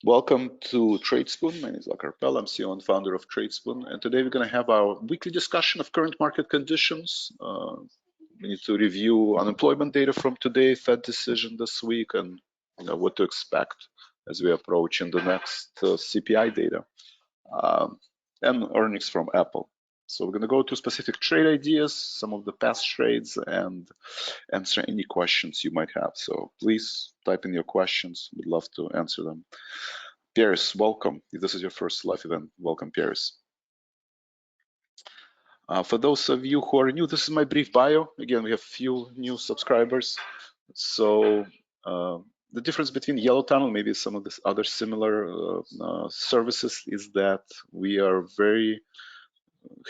Welcome to TradeSpoon. My name is Vlad Karpel. I'm CEO and founder of TradeSpoon. And today we're going to have our weekly discussion of current market conditions. We need to review unemployment data from today, Fed decision this week, and what to expect as we approach in the next CPI data, and earnings from Apple. So we're going to go to specific trade ideas, some of the past trades, and answer any questions you might have. So please type in your questions. We'd love to answer them. Pierce, welcome. If this is your first live event, welcome, Pierce. For those of you who are new, this is my brief bio. Again, we have few new subscribers. So the difference between Yellow Tunnel, maybe some of the other similar services, is that we are very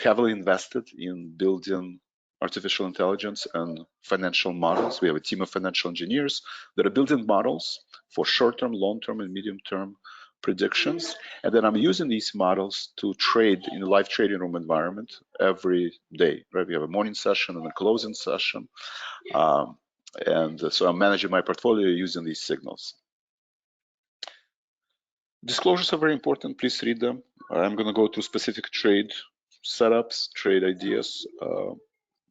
heavily invested in building artificial intelligence and financial models. We have a team of financial engineers that are building models for short-term, long-term, and medium-term predictions. And then I'm using these models to trade in a live trading room environment every day, right? We have a morning session and a closing session. And so I'm managing my portfolio using these signals. Disclosures are very important. Please read them. I'm going to go to specific trade setups, trade ideas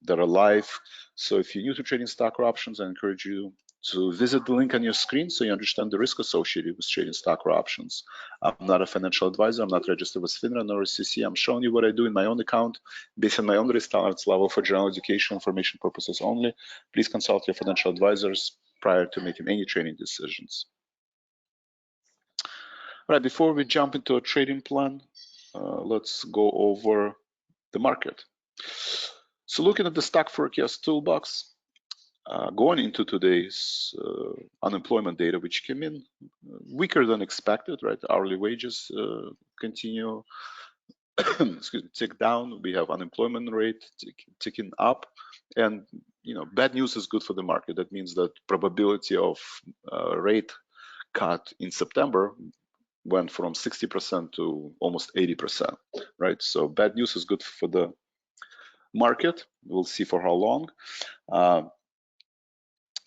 that are live. So if you're new to trading stock or options, I encourage you to visit the link on your screen so you understand the risk associated with trading stock or options. I'm not a financial advisor. I'm not registered with FINRA nor CC. I'm showing you what I do in my own account based on my own risk tolerance level for general education information purposes only. Please consult your financial advisors prior to making any trading decisions. All right, before we jump into a trading plan, let's go over the market. So looking at the stock forecast toolbox, going into today's unemployment data, which came in weaker than expected, right? Hourly wages continue excuse me, tick down. We have unemployment rate ticking up, and bad news is good for the market. That means that probability of rate cut in September went from 60% to almost 80%, right? So bad news is good for the market. We'll see for how long.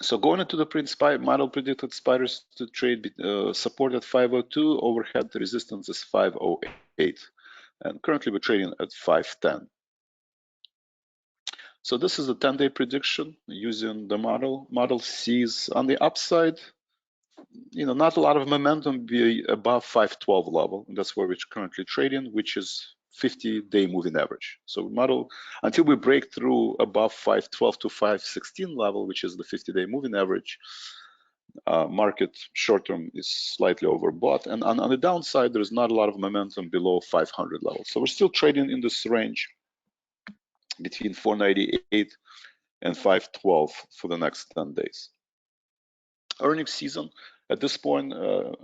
So going into the print SPY, model predicted spiders to trade support at 502, overhead resistance is 508, and currently we're trading at 510. So this is a 10-day prediction using the model. Model sees on the upside, not a lot of momentum be above 512 level. And that's where we're currently trading, which is 50-day moving average. So model, until we break through above 512 to 516 level, which is the 50-day moving average, market short-term is slightly overbought. And on the downside, there's not a lot of momentum below 500 level. So we're still trading in this range between 498 and 512 for the next 10 days. Earnings season. At this point,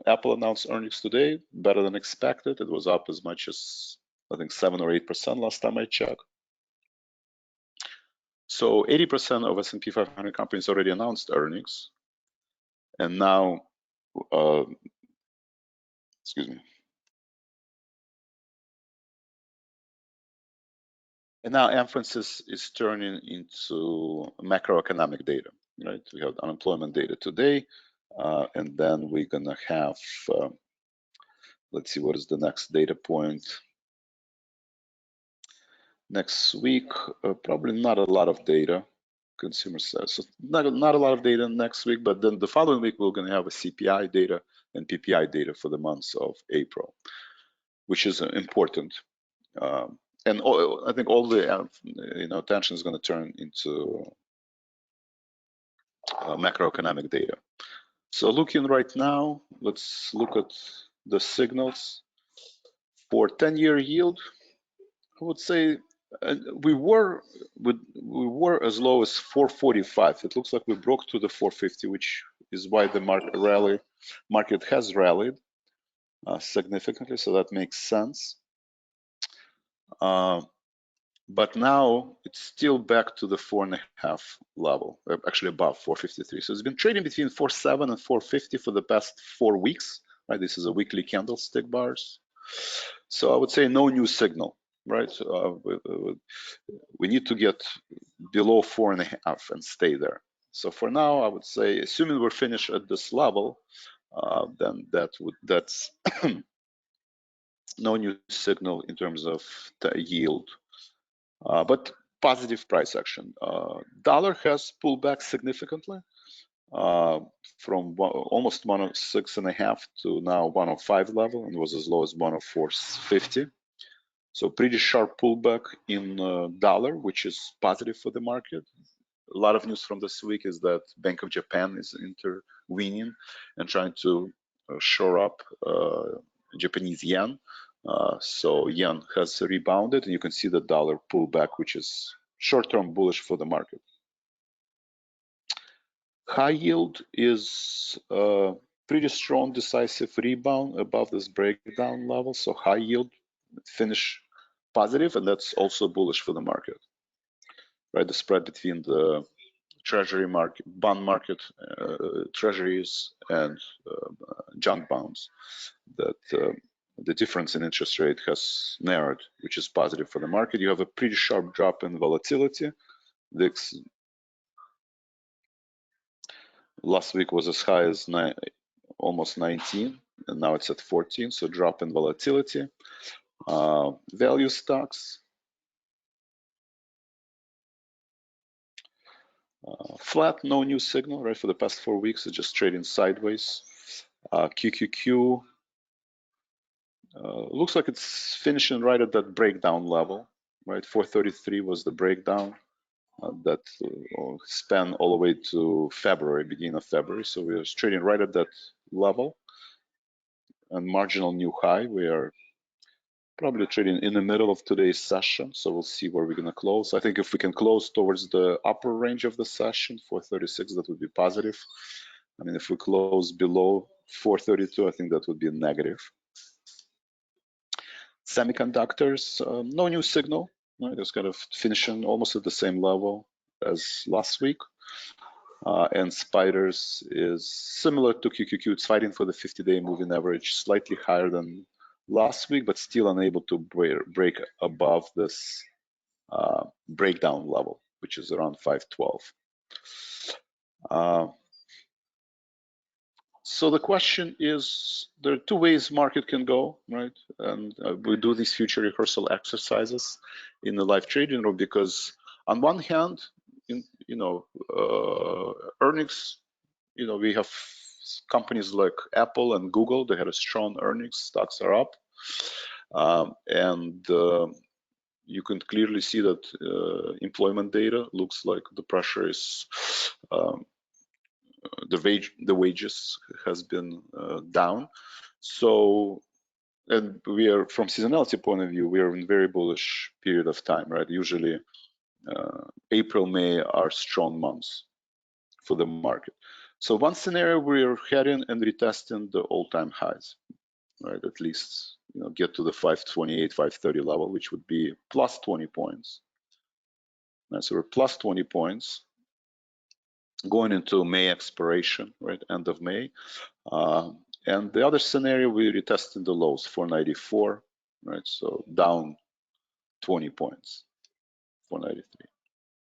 Apple announced earnings today, better than expected. It was up as much as, I think, 7 or 8% last time I checked. So 80% of S&P 500 companies already announced earnings. And now, excuse me. And now emphasis is turning into macroeconomic data, right? We have unemployment data today, and then we're gonna have, let's see, what is the next data point? Next week, probably not a lot of data, consumer sales. So not a lot of data next week, but then the following week, we're gonna have a CPI data and PPI data for the months of April, which is important. And I think all the attention is going to turn into macroeconomic data. So looking right now, let's look at the signals for 10-year yield. I would say we were as low as 445. It looks like we broke to the 450, which is why the market has rallied significantly. So that makes sense. But now it's still back to the 4.5 level, actually above 453. So it's been trading between 4.7 and 450 for the past 4 weeks, right? This is a weekly candlestick bars. So I would say no new signal, right? We need to get below 4.5 and stay there. So for now, I would say, assuming we're finished at this level, then that's no new signal in terms of the yield, but positive price action. Dollar has pulled back significantly from almost 106.5 to now 105 level, and was as low as 104.50. So pretty sharp pullback in dollar, which is positive for the market. A lot of news from this week is that Bank of Japan is intervening and trying to shore up Japanese yen. So yen has rebounded, and you can see the dollar pullback, which is short-term bullish for the market. High yield is pretty strong, decisive rebound above this breakdown level. So high yield finish positive, and that's also bullish for the market, right? The spread between the treasury market, bond market, treasuries, and junk bonds, that the difference in interest rate has narrowed, which is positive for the market. You have a pretty sharp drop in volatility. VIX last week was as high as almost 19, and now it's at 14, so drop in volatility. Value stocks, flat, no new signal, right? For the past 4 weeks, it's just trading sideways. QQQ looks like it's finishing right at that breakdown level, right? 433 was the breakdown that span all the way to February, beginning of February. So we are trading right at that level, and marginal new high. We are probably trading in the middle of today's session, so we'll see where we're going to close. I think if we can close towards the upper range of the session, 436, that would be positive. I mean, if we close below 432, I think that would be a negative. Semiconductors, no new signal, right? It's kind of finishing almost at the same level as last week. And spiders is similar to QQQ. It's fighting for the 50-day moving average, slightly higher than last week, but still unable to break above this breakdown level, which is around 512. So the question is, there are two ways market can go, right? And we do these future rehearsal exercises in the live trading room because, on one hand, earnings, we have companies like Apple and Google. They had a strong earnings. Stocks are up, and you can clearly see that employment data looks like the pressure is. The wages has been down. So, and we are, from seasonality point of view, we are in very bullish period of time, right? Usually April, May are strong months for the market. So one scenario, we're heading and retesting the all-time highs, right? At least, get to the 528, 530 level, which would be plus 20 points. Right, so we're plus 20 points going into May expiration, right? End of May. And the other scenario, we're retesting the lows, 494, right? So down 20 points, 493.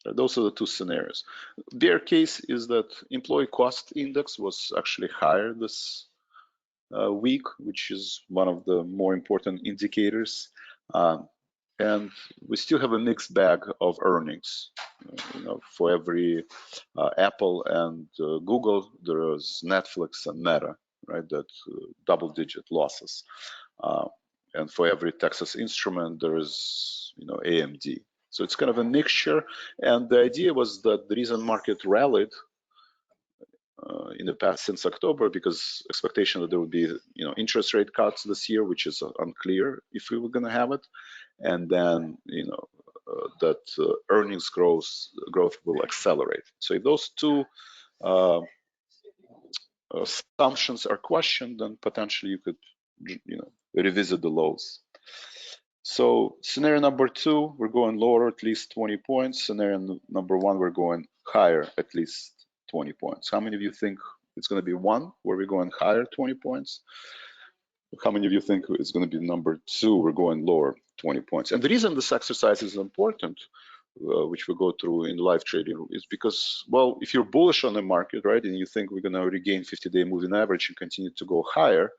Right? Those are the two scenarios. Bear case is that employee cost index was actually higher this week, which is one of the more important indicators. And we still have a mixed bag of earnings. For every Apple and Google, there is Netflix and Meta, right? That double-digit losses. And for every Texas Instrument, there is, AMD. So it's kind of a mixture. And the idea was that the reason market rallied in the past since October, because expectation that there would be, interest rate cuts this year, which is unclear if we were going to have it, and then, that earnings growth will accelerate. So if those two assumptions are questioned, then potentially you could, revisit the lows. So scenario number 2, we're going lower at least 20 points. Scenario number 1, we're going higher at least 20 points. How many of you think it's going to be 1, where we're going higher 20 points? How many of you think it's going to be number 2, we're going lower 20 points? And the reason this exercise is important, which we go through in live trading, is because, well, if you're bullish on the market, right, and you think we're going to regain 50-day moving average and continue to go higher,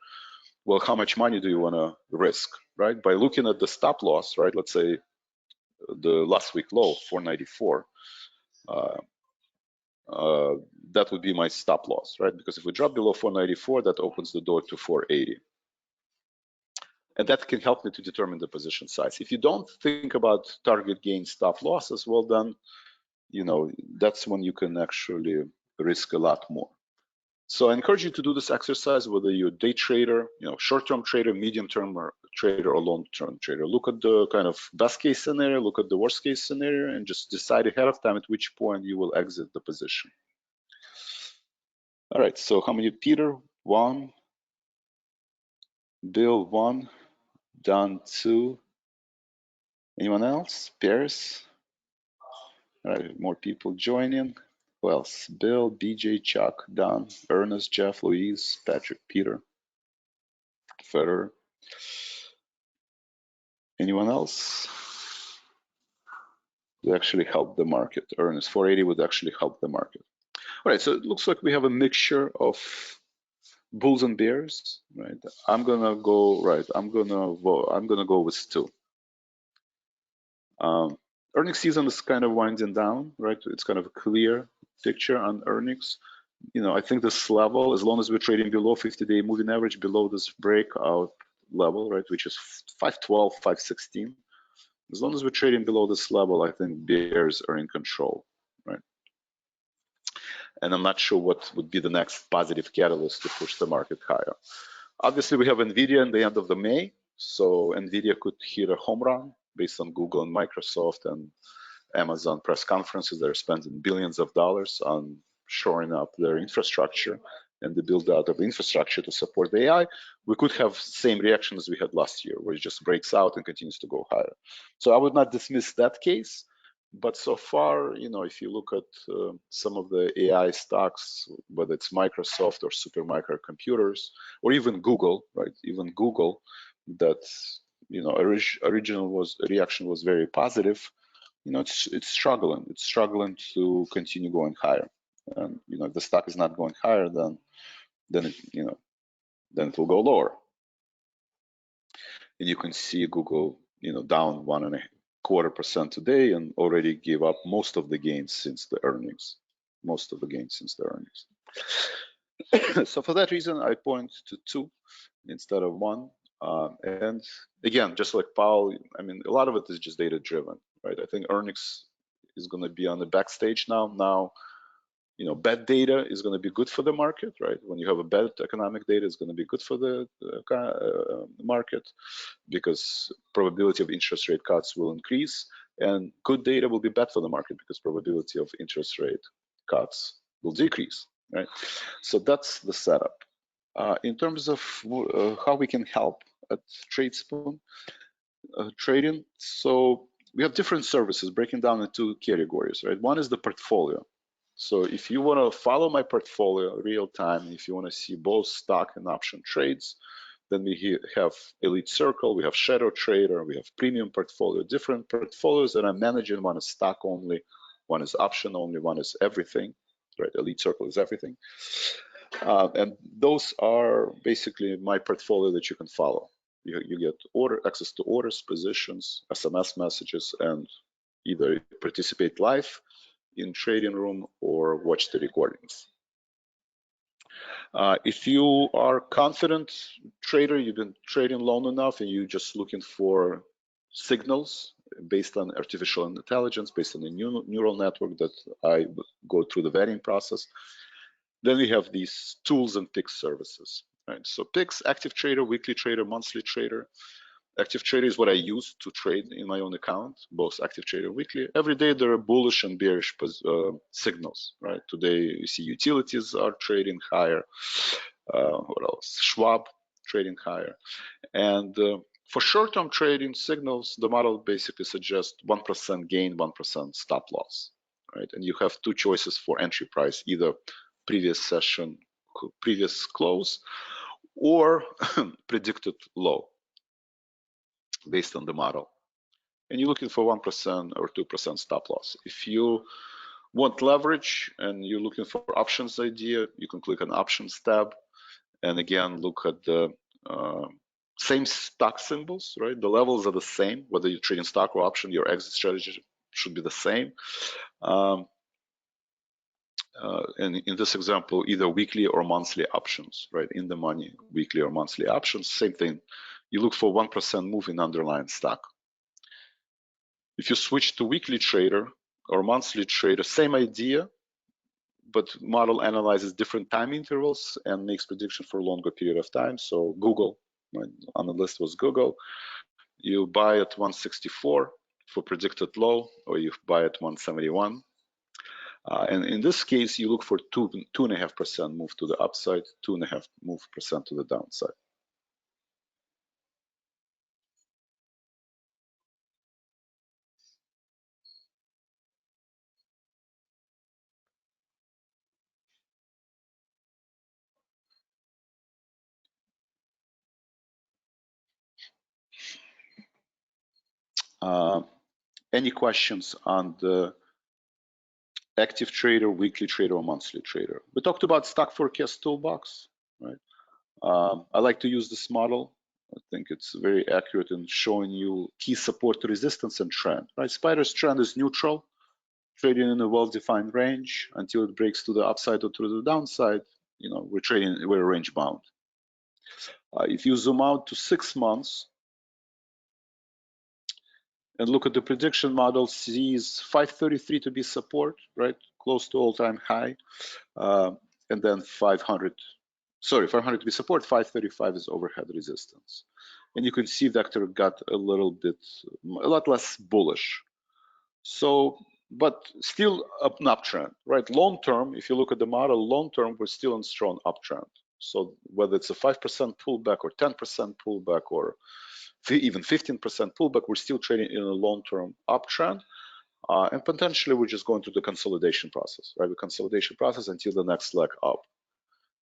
well, how much money do you want to risk, right? By looking at the stop loss, right? Let's say the last week low, 494. That would be my stop loss, right? Because if we drop below 494, that opens the door to 480. And that can help me to determine the position size. If you don't think about target gain stop losses, well, then, you know, that's when you can actually risk a lot more. So I encourage you to do this exercise, whether you're a day trader, you know, short-term trader, medium-term trader, or long-term trader. Look at the kind of best case scenario, look at the worst case scenario, and just decide ahead of time at which point you will exit the position. All right, so how many? Peter, 1. Bill, 1. Don, 2. Anyone else? Paris? All right, more people joining. Who else? Bill, BJ, Chuck, Don, Ernest, Jeff, Louise, Patrick, Peter, Federer. Anyone else? Would actually help the market. Ernest, 480 would actually help the market. All right, so it looks like we have a mixture of bulls and bears, right? I'm gonna go go with 2. Earnings season is kind of winding down, right? It's kind of a clear picture on earnings. You know, I think this level, as long as we're trading below 50-day moving average, below this breakout level, right, which is 512, 516. As long as we're trading below this level, I think bears are in control, right? And I'm not sure what would be the next positive catalyst to push the market higher. Obviously, we have NVIDIA in the end of the May, so NVIDIA could hit a home run based on Google and Microsoft and Amazon press conferences. They're spending billions of dollars on shoring up their infrastructure and the build out of infrastructure to support the AI. We could have same reaction as we had last year, where it just breaks out and continues to go higher. So I would not dismiss that case. But so far, you know, if you look at some of the AI stocks, whether it's Microsoft or Supermicro computers, or even Google, right? Even Google, that, you know, original reaction was very positive. You know, it's struggling. It's struggling to continue going higher. And you know, if the stock is not going higher, then it, you know, then it will go lower. And you can see Google, you know, down 1.25% today, and already gave up most of the gains since the earnings. Most of the gains since the earnings. So for that reason, I point to 2 instead of 1. And again, just like Paul, I mean, a lot of it is just data driven, right? I think earnings is going to be on the backstage now. Now, you know, bad data is going to be good for the market, right? When you have a bad economic data, it's going to be good for the market, because probability of interest rate cuts will increase, and good data will be bad for the market because probability of interest rate cuts will decrease, right? So that's the setup. In terms of how we can help at TradeSpoon trading, so we have different services breaking down into 2 categories, right? One is the portfolio. So if you want to follow my portfolio real time, if you want to see both stock and option trades, then we have Elite Circle, we have Shadow Trader, we have Premium Portfolio, different portfolios that I'm managing. One is stock only, one is option only, one is everything, right? Elite Circle is everything. And those are basically my portfolio that you can follow. You get access to orders, positions, SMS messages, and either participate live in trading room or watch the recordings. If you are confident trader, you've been trading long enough and you're just looking for signals based on artificial intelligence, based on the neural network that I go through the vetting process, then we have these tools and picks services, right? So picks, active trader, weekly trader, monthly trader. Active trader is what I use to trade in my own account, both active trader and weekly. Every day there are bullish and bearish signals, right? Today you see utilities are trading higher. What else? Schwab trading higher. And for short-term trading signals, the model basically suggests 1% gain, 1% stop loss, right? And you have 2 choices for entry price, either previous session, previous close, or predicted low, based on the model. and you're looking for 1% or 2% stop loss. If you want leverage and you're looking for options idea, you can click on options tab, and again look at the same stock symbols, right? The levels are the same, whether you're trading stock or option, your exit strategy should be the same. And in this example, either weekly or monthly options, right? In the money, weekly or monthly options, same thing. You look for 1% move in underlying stock. If you switch to weekly trader or monthly trader, same idea, but model analyzes different time intervals and makes prediction for a longer period of time. So Google, right, on the list was Google. You buy at 164 for predicted low, or you buy at 171. And in this case, you look for 2.5% move to the upside, 2.5% to the downside. Any questions on the active trader, weekly trader, or monthly trader? We talked about stock forecast toolbox, right? I like to use this model. I think it's very accurate in showing you key support, resistance, and trend, right? Spider's trend is neutral, trading in a well-defined range until it breaks to the upside or to the downside. You know, we're range bound. If you zoom out to 6 months and look at the prediction model, sees 533 to be support, right? Close to all-time high. And then 500 to be support, 535 is overhead resistance. And you can see Vector got a lot less bullish. So, but still an uptrend, right? Long term, if you look at the model, long term, we're still in strong uptrend. So whether it's a 5% pullback or 10% pullback or even 15% pullback, we're still trading in a long-term uptrend. And potentially we're just going through the consolidation process, right? The consolidation process until the next leg up.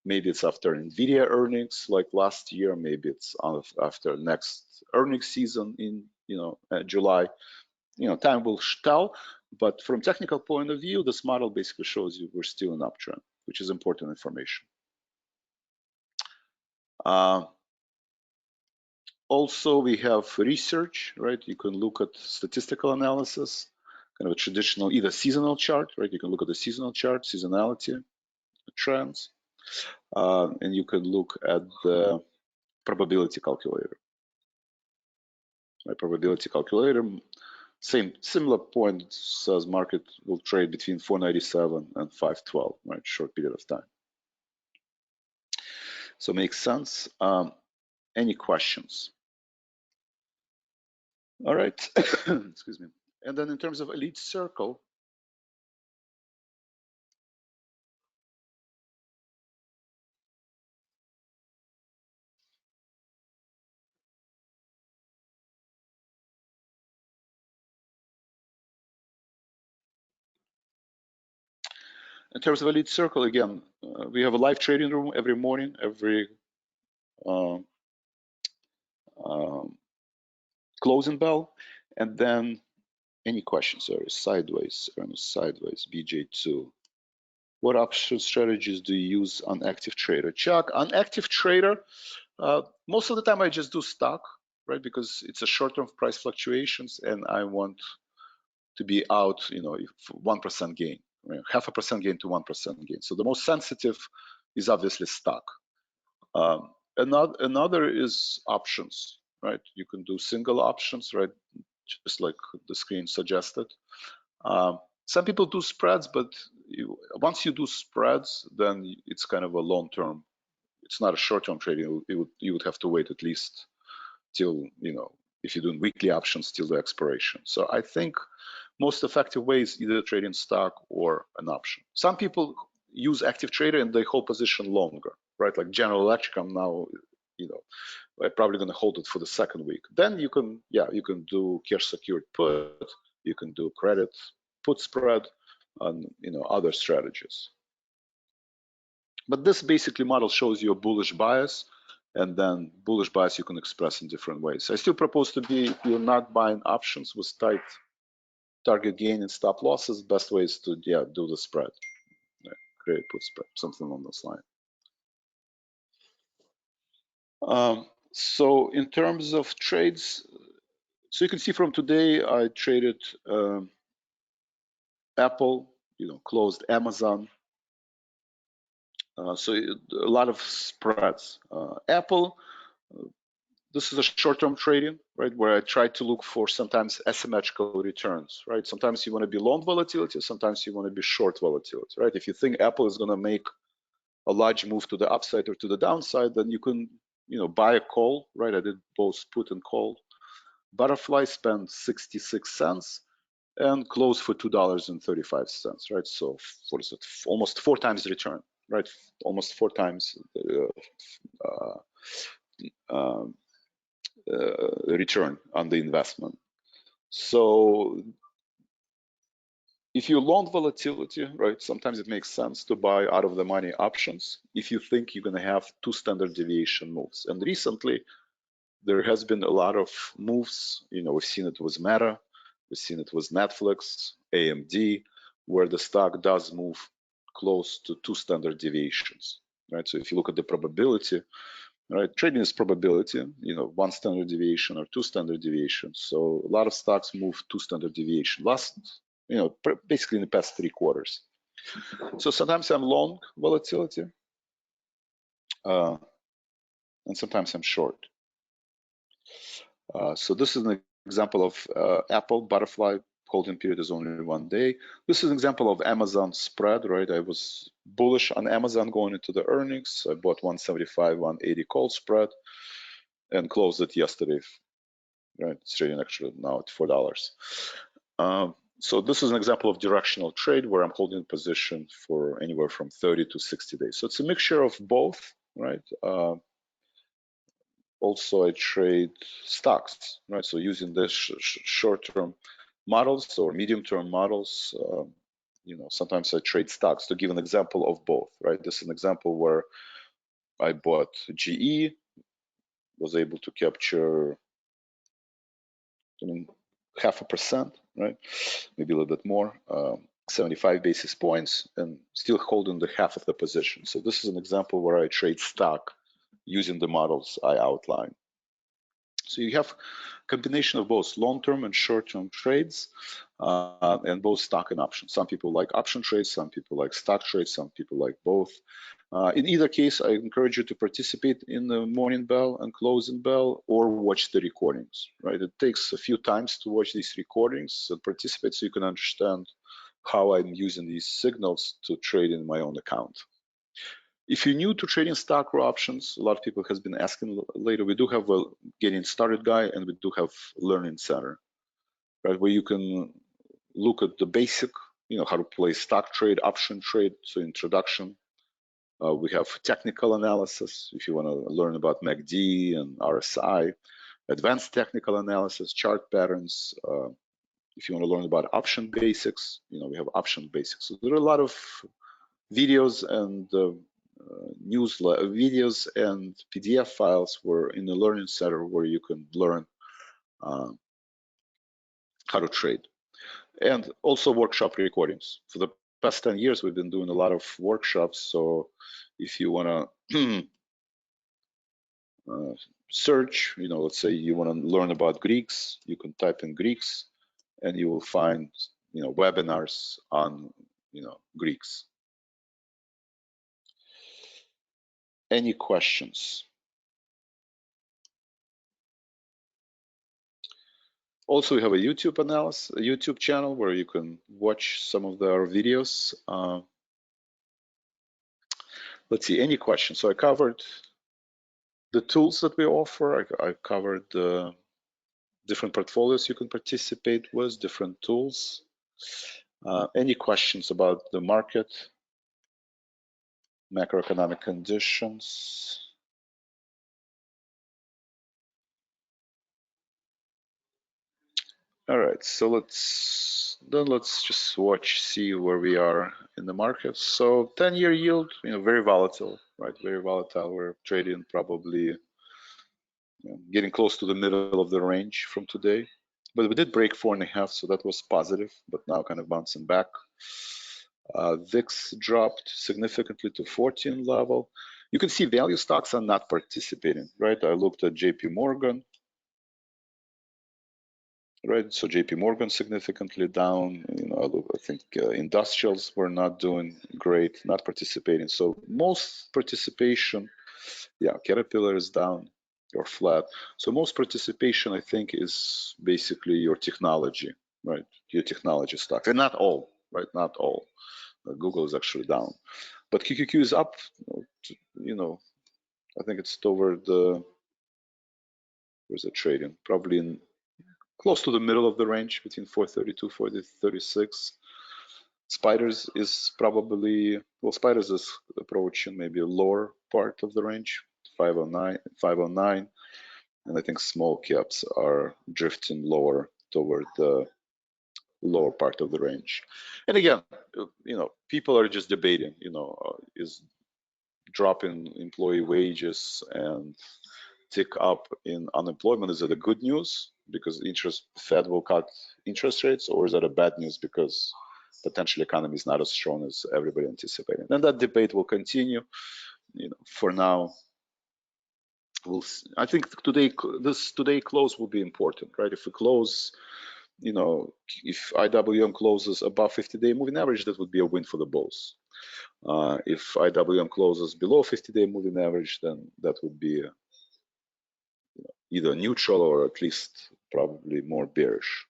Maybe it's after NVIDIA earnings like last year, maybe it's after next earnings season in July. Time will tell, but from technical point of view, this model basically shows you we're still in uptrend, which is important information. Also, we have research, right? You can look at statistical analysis, kind of a traditional either seasonal chart, right? You can look at the seasonal chart, seasonality, trends, and you can look at the probability calculator. Right? Probability calculator, similar point says market will trade between 497 and 512, right? Short period of time. So makes sense. Any questions? All right, excuse me. And then in terms of elite circle, again, we have a live trading room every morning, every closing bell, and then any questions? Sorry, sideways, Ernest, sideways, BJ2. What option strategies do you use on active trader? Chuck, on active trader, most of the time I just do stock, right? Because it's a short-term price fluctuations, and I want to be out, 1% gain, right? 0.5% gain to 1% gain. So the most sensitive is obviously stock. Another is options, right? You can do single options, right? Just like the screen suggested. Some people do spreads, but once you do spreads, then it's kind of a long-term. It's not a short-term trading. You would have to wait at least till, if you're doing weekly options, till the expiration. So I think most effective way is either trading stock or an option. Some people use active trader and they hold position longer, right? Like General Electric, I'm now, I'm probably going to hold it for the second week. Then you can do cash secured put, you can do credit put spread, and other strategies. But this basically model shows you a bullish bias And then bullish bias you can express in different ways. I still propose to be, if you're not buying options with tight target gain and stop losses, best way is to do the spread, create put spread, something along those lines. So in terms of trades, so you can see from today I traded Apple, closed Amazon. So a lot of spreads. Apple, this is a short-term trading, right? Where I try to look for sometimes asymmetrical returns, right? Sometimes you want to be long volatility, sometimes you want to be short volatility, right? If you think Apple is going to make a large move to the upside or to the downside, then you can, buy a call, right? I did both put and call. Butterfly spent 66 cents and closed for $2.35, right? So what is it? Almost 4 times the return, right? Almost 4 times return on the investment. So if you long volatility, right, sometimes it makes sense to buy out of the money options if you think you're going to have 2 standard deviation moves. And recently, there has been a lot of moves. We've seen it with Meta, we've seen it with Netflix, AMD, where the stock does move close to 2 standard deviations, right? So if you look at the probability, right, trading is probability, 1 standard deviation or 2 standard deviations. So a lot of stocks move 2 standard deviation basically in the past 3 quarters. So sometimes I'm long volatility, and sometimes I'm short. So this is an example of Apple Butterfly holding period is only 1 day. This is an example of Amazon spread, right? I was bullish on Amazon going into the earnings. I bought 175, 180 call spread and closed it yesterday, right? It's trading actually now at $4. So this is an example of directional trade where I'm holding a position for anywhere from 30 to 60 days. So it's a mixture of both, right? Also, I trade stocks, right? So using the short-term models or medium-term models, sometimes I trade stocks. To give an example of both, right? This is an example where I bought GE, was able to capture 0.5%, right? Maybe a little bit more, 75 basis points, and still holding the half of the position. So this is an example where I trade stock using the models I outlined. So you have a combination of both long-term and short-term trades, and both stock and options. Some people like option trades, some people like stock trades, some people like both. In either case, I encourage you to participate in the morning bell and closing bell or watch the recordings, right? It takes a few times to watch these recordings and participate so you can understand how I'm using these signals to trade in my own account. If you're new to trading stock or options, a lot of people has been asking later, we do have a getting started guide and we do have learning center, right? Where you can look at the basic, how to play stock trade, option trade, so introduction. We have technical analysis if you want to learn about MACD and RSI, advanced technical analysis, chart patterns. If you want to learn about option basics, we have option basics. So there are a lot of videos and videos and PDF files were in the learning center where you can learn how to trade. And also workshop recordings. For the past 10 years, we've been doing a lot of workshops. So if you want to search, let's say you want to learn about Greeks, you can type in Greeks and you will find, webinars on, Greeks. Any questions? Also, we have a YouTube channel where you can watch some of our videos. Let's see, any questions? So I covered the tools that we offer. I covered the different portfolios you can participate with, different tools. Any questions about the market, macroeconomic conditions? All right, so let's just see where we are in the market. So 10-year yield, very volatile, right? Very volatile. We're trading probably getting close to the middle of the range from today. But we did break 4.5, so that was positive, but now kind of bouncing back. VIX dropped significantly to 14 level. You can see value stocks are not participating, right? I looked at JP Morgan, right? So JP Morgan significantly down. I think industrials were not doing great, not participating. So most participation, yeah, Caterpillar is down or flat. So most participation, I think, is basically your technology, right? Your technology stocks, and not all, right? Not all. Google is actually down, but QQQ is up. I think it's toward the, where's the trading? Probably in close to the middle of the range between 432, 436. Spiders is probably, well, Spiders is approaching maybe a lower part of the range, 509, 509. And I think small caps are drifting lower toward the lower part of the range. And again, people are just debating, is dropping employee wages and tick up in unemployment, is it a good news because Fed will cut interest rates, or is that a bad news because potential economy is not as strong as everybody anticipated? And that debate will continue. For now, I think today close will be important, right? If we close, if IWM closes above 50-day moving average, that would be a win for the bulls. If IWM closes below 50-day moving average, then that would be either neutral or at least probably more bearish,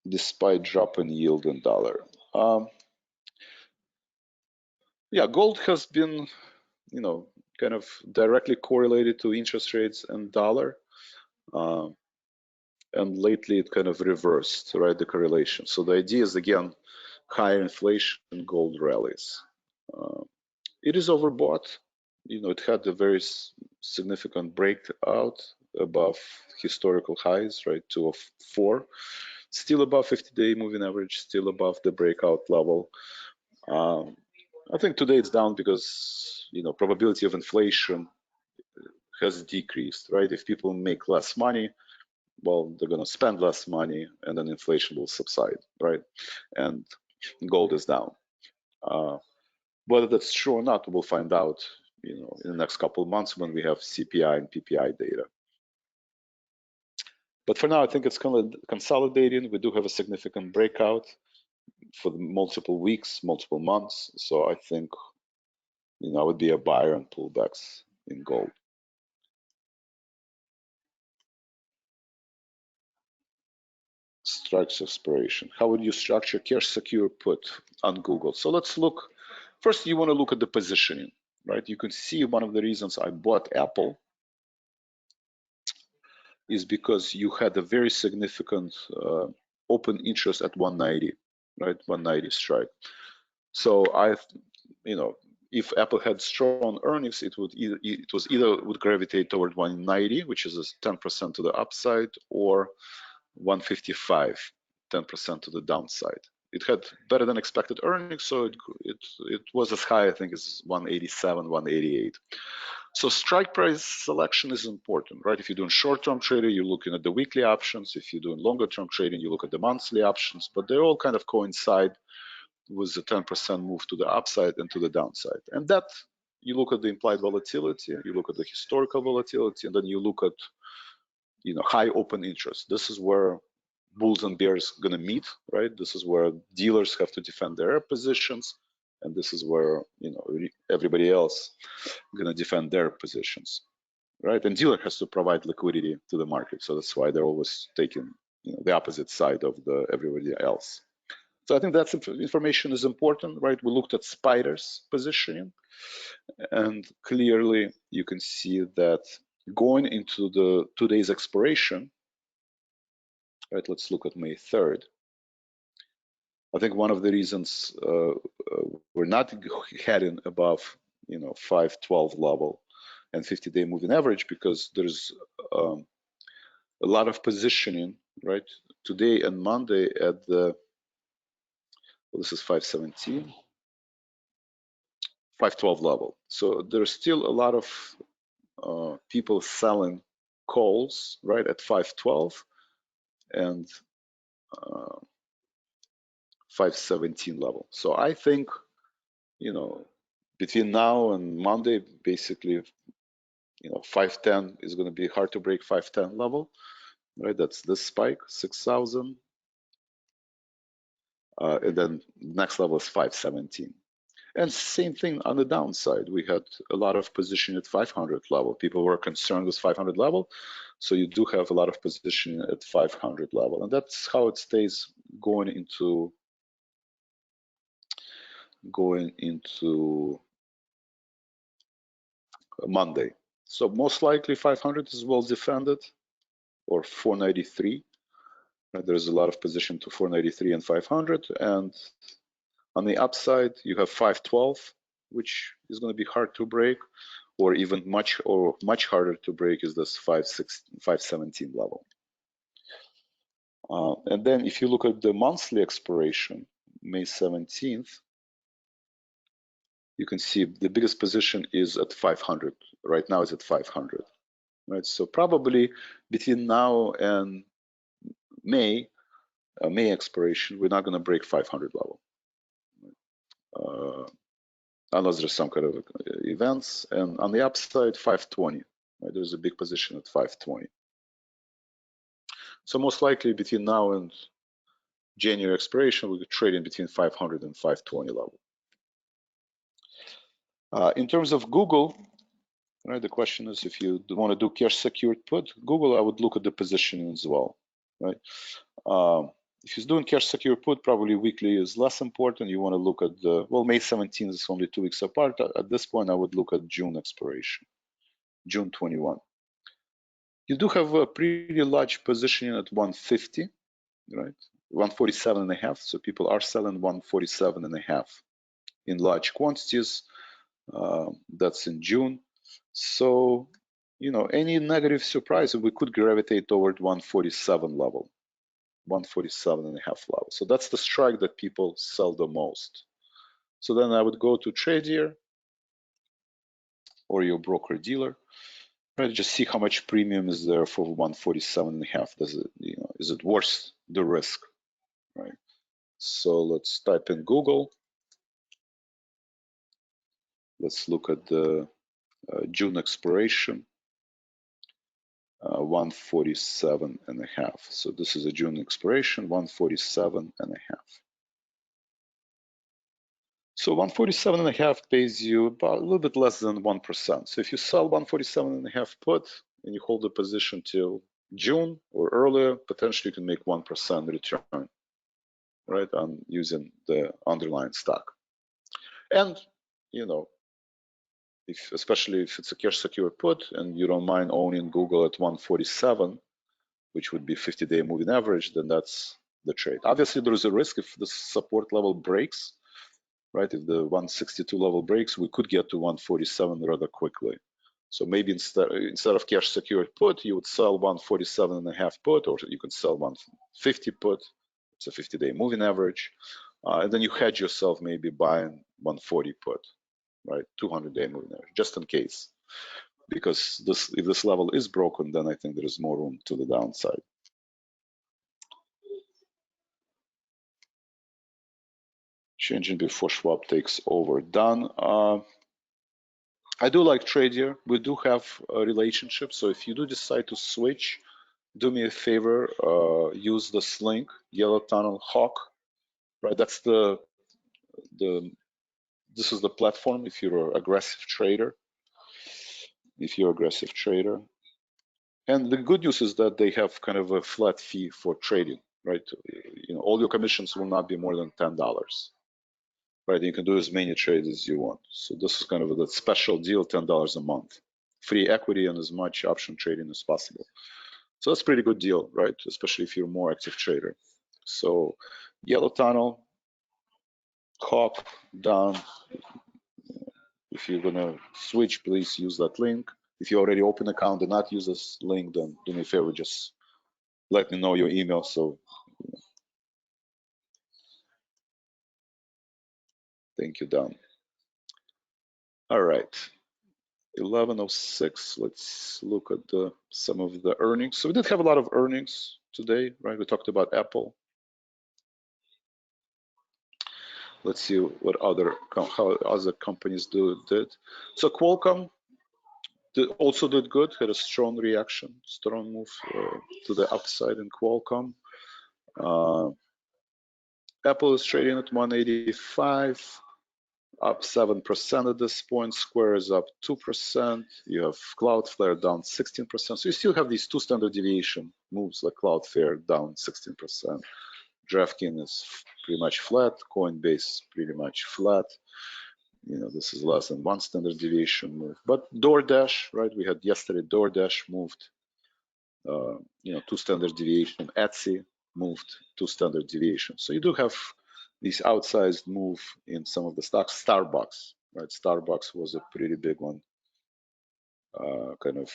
despite drop in yield and dollar. Yeah, gold has been, kind of directly correlated to interest rates and dollar. And lately it kind of reversed, right, the correlation. So the idea is, again, higher inflation, gold rallies. It is overbought. It had a very significant breakout above historical highs, right, 204. Still above 50-day moving average, still above the breakout level. I think today it's down because, probability of inflation has decreased, right? If people make less money, well, they're going to spend less money and then inflation will subside, right? And gold is down. Whether that's true or not, we'll find out, in the next couple of months when we have CPI and PPI data. But for now, I think it's kind of consolidating. We do have a significant breakout for multiple weeks, multiple months. So I think, I would be a buyer on pullbacks in gold. Strikes expiration. How would you structure cash secure put on Google? So let's look. First, you want to look at the positioning, right? You can see one of the reasons I bought Apple is because you had a very significant open interest at 190, right? 190 strike. So if Apple had strong earnings, it would either gravitate toward 190, which is 10% to the upside, or 155, 10% to the downside. It had better than expected earnings, so it was as high, I think, as 187, 188. So strike price selection is important, right? If you're doing short-term trading, you're looking at the weekly options. If you're doing longer-term trading, you look at the monthly options, but they all kind of coincide with the 10% move to the upside and to the downside. And that, you look at the implied volatility, you look at the historical volatility, and then you look at high open interest. This is where bulls and bears going to meet, right? This is where dealers have to defend their positions, and this is where everybody else going to defend their positions, right? And dealer has to provide liquidity to the market, so that's why they're always taking the opposite side of everybody else. So I think that information is important, right? We looked at Spider's positioning, and clearly you can see that going into today's expiration, right? Let's look at May 3rd. I think one of the reasons we're not heading above 512 level and 50-day moving average, because there's a lot of positioning, right? Today and Monday at the, this is 517, 512 level. So there's still a lot of people selling calls right at 512 and 517 level. So I think, between now and Monday, basically, 510 is going to be hard to break 510 level, right? That's this spike, 6,000. And then next level is 517. And same thing on the downside. We had a lot of position at 500 level. People were concerned with 500 level. So you do have a lot of position at 500 level. And that's how it stays going into Monday. So most likely 500 is well defended, or 493. There's a lot of position to 493 and 500. And on the upside, you have 512, which is going to be hard to break, or even much harder to break is this 517 level. And then if you look at the monthly expiration, May 17th, you can see the biggest position is at 500. Right now it's at 500. Right, so probably between now and May expiration, we're not going to break 500 level. Unless there's some kind of events. And on the upside, 520. Right? There's a big position at 520. So most likely between now and January expiration, we could trade in between 500 and 520 level. In terms of Google, right, the question is if you want to do cash secured put, Google, I would look at the positioning as well. Right? If you're doing cash secure put, probably weekly is less important. You want to look at the, well, May 17th is only 2 weeks apart. At this point, I would look at June expiration, June 21. You do have a pretty large position at 150, right? 147 and a half. So people are selling 147 and a half in large quantities. That's in June. So, any negative surprise, we could gravitate toward 147 level. 147 and a half level. So that's the strike that people sell the most. So then I would go to Tradier or your broker dealer, right? Just see how much premium is there for 147 and a half. Does it, is it worth the risk, right? So let's type in Google. Let's look at the June expiration. 147 and a half. So this is a June expiration, 147 and a half. So 147 and a half pays you about a little bit less than 1%. So if you sell 147 and a half put and you hold the position till June or earlier, potentially you can make 1% return, right, on using the underlying stock. And, especially if it's a cash secure put and you don't mind owning Google at 147, which would be 50-day moving average, then that's the trade. Obviously, there is a risk if the support level breaks, right? If the 162 level breaks, we could get to 147 rather quickly. So maybe instead of cash secured put, you would sell 147 and a half put, or you can sell 150 put. It's a 50-day moving average. And then you hedge yourself maybe buying 140 put, right? 200-day moving average, just in case. Because if this level is broken, then I think there is more room to the downside. Changing before Schwab takes over. Done. I do like Tradier. We do have a relationship. So if you do decide to switch, do me a favor, use this link, Yellow Tunnel Hawk, right? That's this is the platform if you're an aggressive trader. And the good news is that they have kind of a flat fee for trading, right? All your commissions will not be more than $10. Right, you can do as many trades as you want. So this is kind of a special deal, $10 a month. Free equity and as much option trading as possible. So that's a pretty good deal, right? Especially if you're a more active trader. So Yellow Tunnel, Hawk, down. If you're gonna switch, please use that link. If you already open an account and not use this link, then do me a favor, just let me know your email. So thank you, Dan. All right. 11:06. Let's look at some of the earnings. So we did have a lot of earnings today, right? We talked about Apple. Let's see what how other companies did. So Qualcomm also did good, had a strong reaction, strong move to the upside in Qualcomm. Apple is trading at 185, up 7% at this point. Square is up 2%. You have Cloudflare down 16%. So you still have these two standard deviation moves, like Cloudflare down 16%. DraftKings is pretty much flat. Coinbase pretty much flat. This is less than one standard deviation move. But DoorDash, right? We had yesterday DoorDash moved, two standard deviation. Etsy moved two standard deviation. So you do have these outsized move in some of the stocks. Starbucks, right? Starbucks was a pretty big one. Kind of,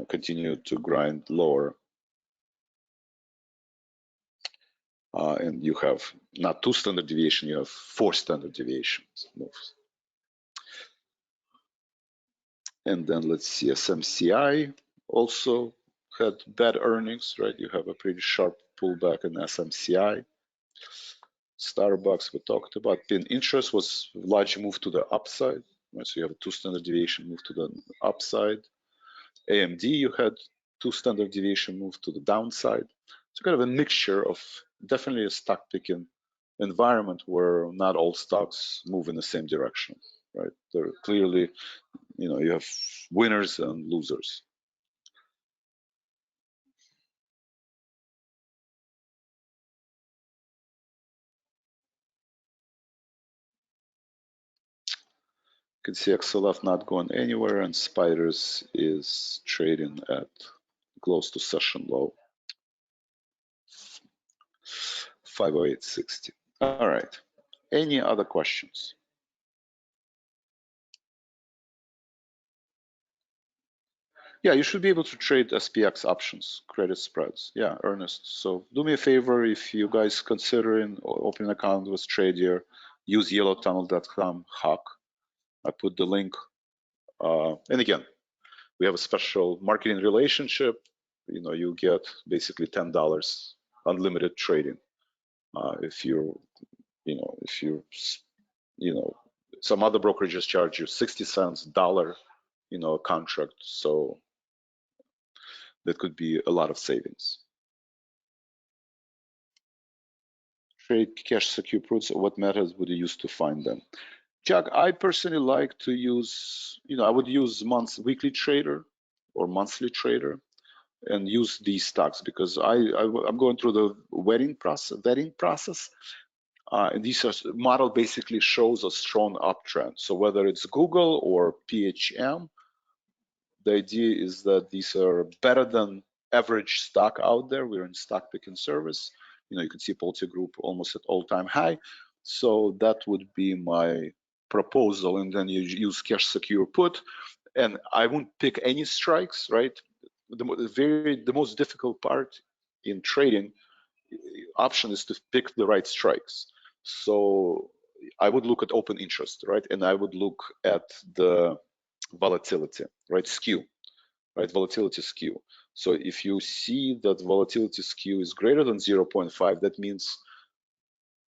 continued to grind lower. And you have not two standard deviation, you have four standard deviations moves. And then let's see, SMCI also had bad earnings, right? You have a pretty sharp pullback in SMCI. Starbucks we talked about. Pinterest was a large move to the upside, right? So you have a two standard deviation move to the upside. AMD, you had two standard deviation move to the downside. So kind of a mixture of definitely a stock picking environment where not all stocks move in the same direction, right? There are clearly, you have winners and losers. You can see XLF not going anywhere, and Spiders is trading at close to session low, 508.60. All right. Any other questions? Yeah, you should be able to trade SPX options, credit spreads. Yeah, Ernest. So do me a favor, if you guys considering opening an account with Tradier, use yellowtunnel.com hack. I put the link. And again, we have a special marketing relationship. You get basically $10 unlimited trading. If you some other brokerages charge you 60 cents, dollar, a contract. So that could be a lot of savings. Trade cash secure puts. What methods would you use to find them? Jack, I personally like to use, I would use weekly trader or monthly trader and use these stocks because I'm going through the vetting process. And these model basically shows a strong uptrend. So whether it's Google or PHM, the idea is that these are better than average stock out there. We're in stock picking service. You can see Polti Group almost at all-time high. So that would be my proposal. And then you use cash secure put. And I won't pick any strikes, right? The most difficult part in trading option is to pick the right strikes. So I would look at open interest, right? And I would look at the volatility, right? Skew, right? Volatility skew. So if you see that volatility skew is greater than 0.5, that means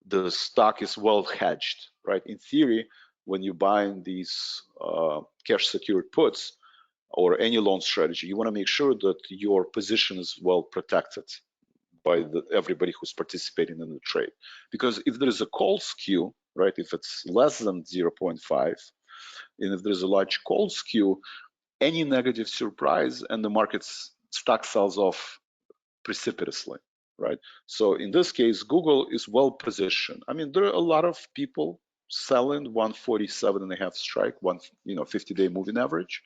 the stock is well hedged, right? In theory, when you buy these cash secured puts or any loan strategy, you want to make sure that your position is well protected by everybody who's participating in the trade. Because if there is a call skew, right, if it's less than 0.5, and if there's a large call skew, any negative surprise and the market's stock sells off precipitously, right? So in this case, Google is well positioned. I mean, there are a lot of people selling 147.5 strike, 50-day moving average.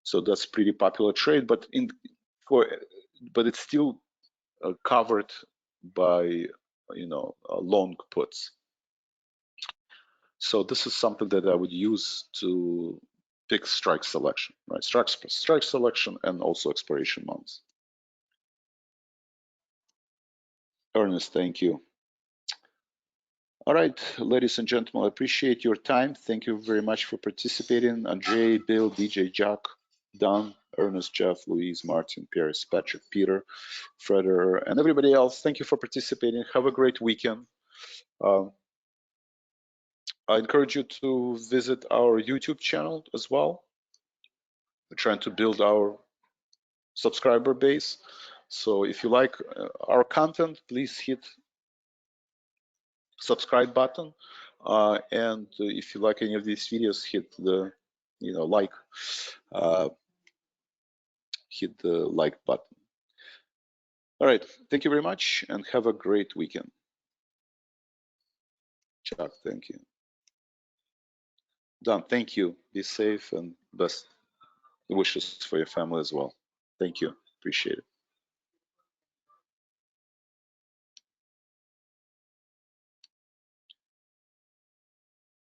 So that's pretty popular trade, but it's still covered by long puts. So this is something that I would use to pick strike selection, right? Strike selection and also expiration months. Ernest, thank you. All right, ladies and gentlemen, I appreciate your time. Thank you very much for participating. Andrei, Bill, DJ, Jack, Don, Ernest, Jeff, Louise, Martin, Paris, Patrick, Peter, Freder, and everybody else. Thank you for participating. Have a great weekend. I encourage you to visit our YouTube channel as well. We're trying to build our subscriber base. So if you like our content, please hit subscribe button. And if you like any of these videos, hit the like, hit the like button. All right, thank you very much and have a great weekend. Chuck, thank you. Don, thank you. Be safe and best wishes for your family as well. Thank you. Appreciate it.